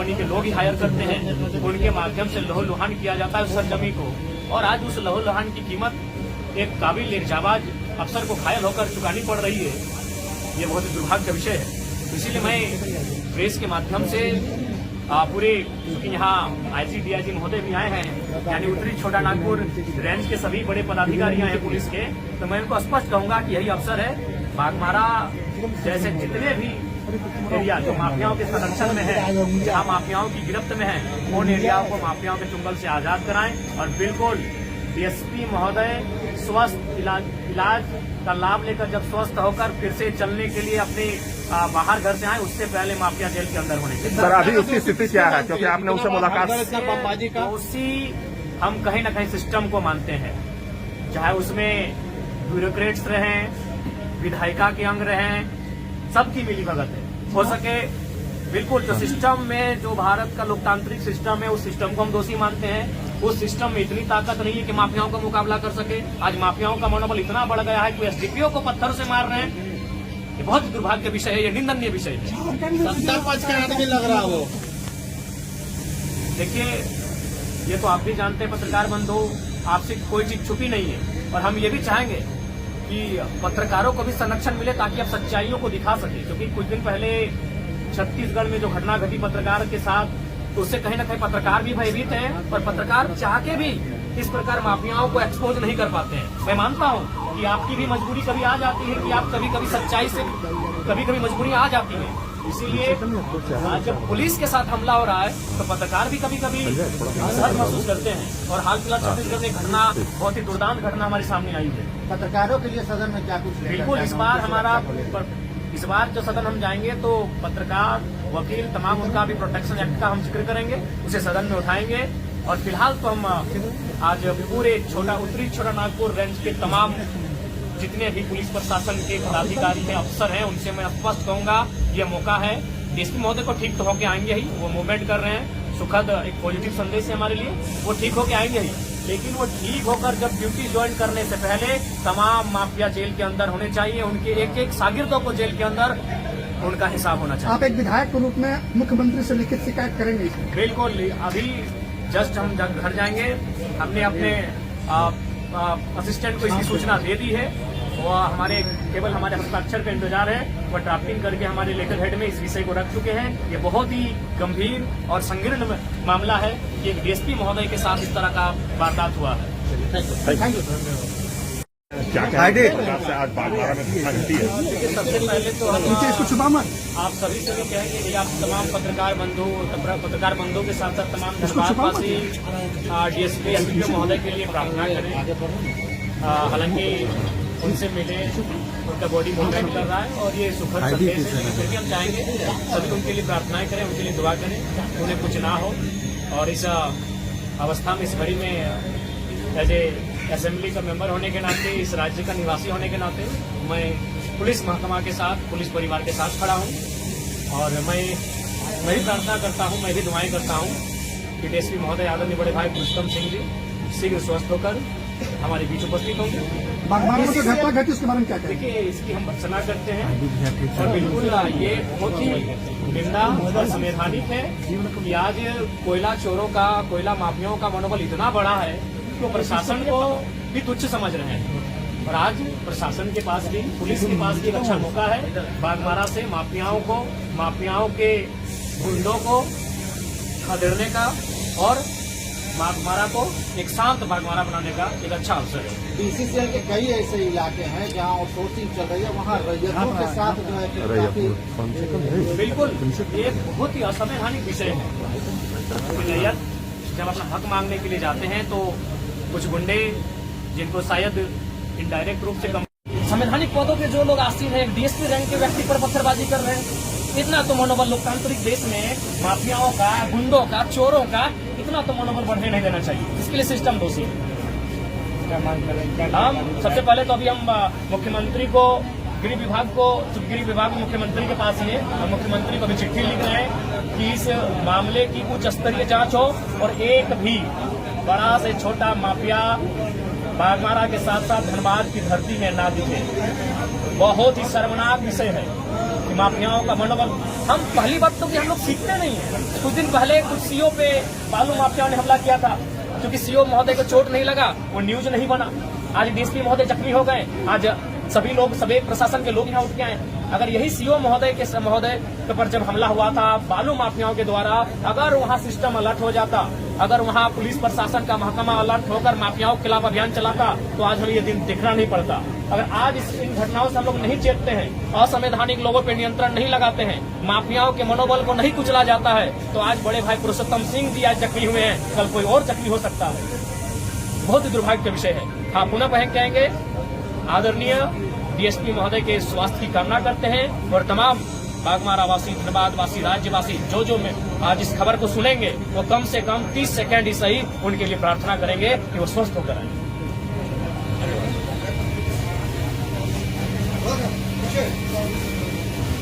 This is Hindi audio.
कंपनी के लोग ही हायर करते हैं, उनके माध्यम से लहू-लुहान किया जाता है उस सरजमी को। और आज उस लहू-लुहान की कीमत एक काबिल एक जाबाज अफसर को घायल होकर चुकानी पड़ रही है। ये बहुत ही दुर्भाग्य का विषय है। इसीलिए मैं प्रेस के माध्यम से पूरे, क्योंकि यहाँ आईजी डीआईजी महोदय भी आए हैं, यानी उत्तरी छोटा नागपुर रेंज के सभी बड़े पदाधिकारी हैं पुलिस के, तो मैं उनको स्पष्ट कहूंगा कि यही अवसर है, बाघमारा जैसे जितने भी एरिया जो माफियाओं के संरक्षण में है, जहाँ माफियाओं की गिरफ्त में है, उन एरियाओं को माफियाओं के चुंगल से आजाद कराएं और बिल्कुल डीएसपी महोदय स्वस्थ इलाज का लाभ लेकर जब स्वस्थ होकर फिर से चलने के लिए अपने बाहर घर से आए, उससे पहले माफिया जेल के अंदर होने चाहिए। सर अभी उसकी स्थिति क्या है, क्योंकि आपने उससे मुलाकात तो उसी हम कहीं न कहीं सिस्टम को मानते हैं, चाहे उसमें ब्यूरोक्रेट्स रहें, विधायिका के अंग रहें, सबकी मिलीभगत है। हो सके बिल्कुल जो सिस्टम में, जो भारत का लोकतांत्रिक सिस्टम है, उस सिस्टम को हम दोषी मानते हैं। उस सिस्टम में इतनी ताकत नहीं है कि माफियाओं का मुकाबला कर सके। आज माफियाओं का मनोबल इतना बढ़ गया है कि एसडीपीओ को पत्थर से मार रहे हैं। ये बहुत ही दुर्भाग्य विषय है, ये निंदनीय विषय है। सत्ता पक्ष का आदमी लग रहा हो। देखिए, ये तो आप भी जानते हैं पत्रकार बंधु, आपसे कोई चीज छुपी नहीं है, और हम ये भी चाहेंगे कि पत्रकारों को भी संरक्षण मिले ताकि आप सच्चाइयों को दिखा सके। क्योंकि कुछ दिन पहले छत्तीसगढ़ में जो घटना घटी पत्रकार के साथ, तो उससे कहीं न कहीं पत्रकार भी भयभीत हैं, पर पत्रकार चाह के भी इस प्रकार माफियाओं को एक्सपोज नहीं कर पाते हैं। मैं मानता हूं कि आपकी भी मजबूरी कभी आ जाती है कि आप कभी कभी सच्चाई से कभी मजबूरी आ जाती है। इसीलिए आज जब पुलिस के साथ हमला हो रहा है तो पत्रकार भी कभी कभी असहज महसूस करते हैं। और हाल फिलहाल छत्तीसगढ़ में घटना, बहुत ही दुर्दांत घटना हमारे सामने आई है। पत्रकारों के लिए सदन में क्या कुछ बिल्कुल, इस बार जो सदन हम जाएंगे तो पत्रकार, वकील, तमाम उनका भी प्रोटेक्शन एक्ट का हम जिक्र करेंगे, उसे सदन में उठाएंगे। और फिलहाल तो हम आज पूरे उत्तरी छोटा नागपुर रेंज के तमाम जितने भी पुलिस प्रशासन के पदाधिकारी हैं, अफसर हैं, उनसे मैं स्पष्ट कहूंगा ये मौका है। डीएसपी महोदय को ठीक तो होके आएंगे ही, वो मूवमेंट कर रहे हैं, सुखद एक पॉजिटिव संदेश है हमारे लिए, वो ठीक होके आएंगे ही। लेकिन वो ठीक होकर जब ड्यूटी ज्वाइन करने से पहले तमाम माफिया जेल के अंदर होने चाहिए, उनके एक एक शागिर्दों को जेल के अंदर उनका हिसाब होना चाहिए। आप एक विधायक के रूप में मुख्यमंत्री से लिखित शिकायत करेंगे? बिल्कुल, अभी जस्ट हम घर जाएंगे, हमने अपने असिस्टेंट को इसकी सूचना दे दी है। वो केवल हमारे हस्ताक्षर का इंतजार है। वो ड्राफ्टिंग करके हमारे लेटर हेड में इस विषय को रख चुके हैं। ये बहुत ही गंभीर और संकीर्ण मामला है कि एक डीएसपी महोदय के साथ इस तरह का वारदात हुआ है। Thank you. आज बाघमारा में घटना घटी है। देखिए, सबसे पहले तो हम आप सभी से भी कहेंगे कि आप तमाम पत्रकार बंधुओं के साथ साथ तमाम धनबादवासी डीएसपी एसडीपीओ महोदय के लिए प्रार्थना करें। हालांकि उनसे मिले, उनका बॉडी मूवमेंट कर रहा है और ये सुखद संदेश है, फिर भी हम चाहेंगे सभी उनके लिए प्रार्थनाएं करें, उनके लिए दुआ करें, उन्हें कुछ ना हो। और इस अवस्था में, इस घड़ी में एज ए असेंबली का मेंबर होने के नाते, इस राज्य का निवासी होने के नाते, मैं पुलिस महकमा के साथ, पुलिस परिवार के साथ खड़ा हूं। और मैं भी प्रार्थना करता हूं, मैं भी दुआएं करता हूं कि डीएसपी महोदय आदरणीय बड़े भाई पुरुषोत्तम सिंह जी शीघ्र स्वस्थ होकर हमारे बीच उपस्थित होंगे। बाघमारा में जो घटना घटी उसके बारे में क्या कहें? देखिए, इसकी हम भर्त्सना करते हैं और बिल्कुल ये बहुत ही निंदा और संवैधानिक है कि आज कोयला चोरों का, कोयला माफियाओं का मनोबल इतना बड़ा है तो प्रशासन को भी तुच्छ समझ रहे हैं। और आज प्रशासन के पास भी, पुलिस के पास भी एक अच्छा मौका है बाघमारा से माफियाओं के गुंडों को खदेड़ने का और बाघमारा को एक शांत बाघमारा बनाने का एक अच्छा अवसर है। बीसीसीएल के कई ऐसे इलाके हैं जहां आउटसोर्सिंग चल रही है, वहां रैयतों के साथ जो है बिल्कुल ये बहुत ही असंवैधानिक विषय है। रैयत जब अपना हक मांगने के लिए जाते हैं तो कुछ गुंडे, जिनको शायद इनडायरेक्ट रूप से संवैधानिक पदों के जो लोग आसीन हैं, डीएसपी रैंक के व्यक्ति पर पत्थरबाजी कर रहे हैं। इतना तो मनोबल लोकतांत्रिक देश में माफियाओं का, गुंडों का, चोरों का इतना तो मनोबल बढ़ने नहीं देना चाहिए। इसके लिए सिस्टम दोषी है। हम सबसे पहले तो अभी हम मुख्यमंत्री को, गृह विभाग मुख्यमंत्री के पास ही है। हम मुख्यमंत्री को अभी चिट्ठी लिख रहे हैं कि इस मामले की उच्च स्तरीय जांच हो और एक भी बड़ा से छोटा माफिया बाघमारा के साथ साथ धनबाद की धरती में ना दिखे। बहुत ही शर्मनाक विषय है कि माफियाओं का मनोबल। हम पहली बात तो कि हम लोग सीखते नहीं है। कुछ दिन पहले कुछ सीओ पे बालू माफियाओं ने हमला किया था, क्योंकि सीओ महोदय को चोट नहीं लगा, वो न्यूज नहीं बना। आज डीएसपी महोदय जख्मी हो गए, आज सभी लोग, सभी प्रशासन के लोग यहाँ उठ के आए। अगर यही सीओ महोदय के पर जब हमला हुआ था बालू माफियाओं के द्वारा, अगर वहाँ सिस्टम अलर्ट हो जाता, अगर वहाँ पुलिस प्रशासन का महकमा अलर्ट होकर माफियाओं के खिलाफ अभियान चलाता, तो आज हमें ये दिन देखना नहीं पड़ता। अगर आज इन घटनाओं से हम लोग नहीं चेतते हैं, असंवैधानिक लोगों पर नियंत्रण नहीं लगाते हैं, माफियाओं के मनोबल को नहीं कुचला जाता है, तो आज बड़े भाई पुरुषोत्तम सिंह जी आज जख्मी हुए हैं, कल कोई और जख्मी हो सकता है। बहुत ही दुर्भाग्य का विषय है। हाँ, पुनः कहेंगे आदरणीय डीएसपी महोदय के स्वास्थ्य की कामना करते हैं, और तमाम बागमारा वासी, धनबाद वासी, राज्यवासी जो आज इस खबर को सुनेंगे, वो कम से कम 30 सेकंड ही सही उनके लिए प्रार्थना करेंगे कि वो स्वस्थ होकर आए।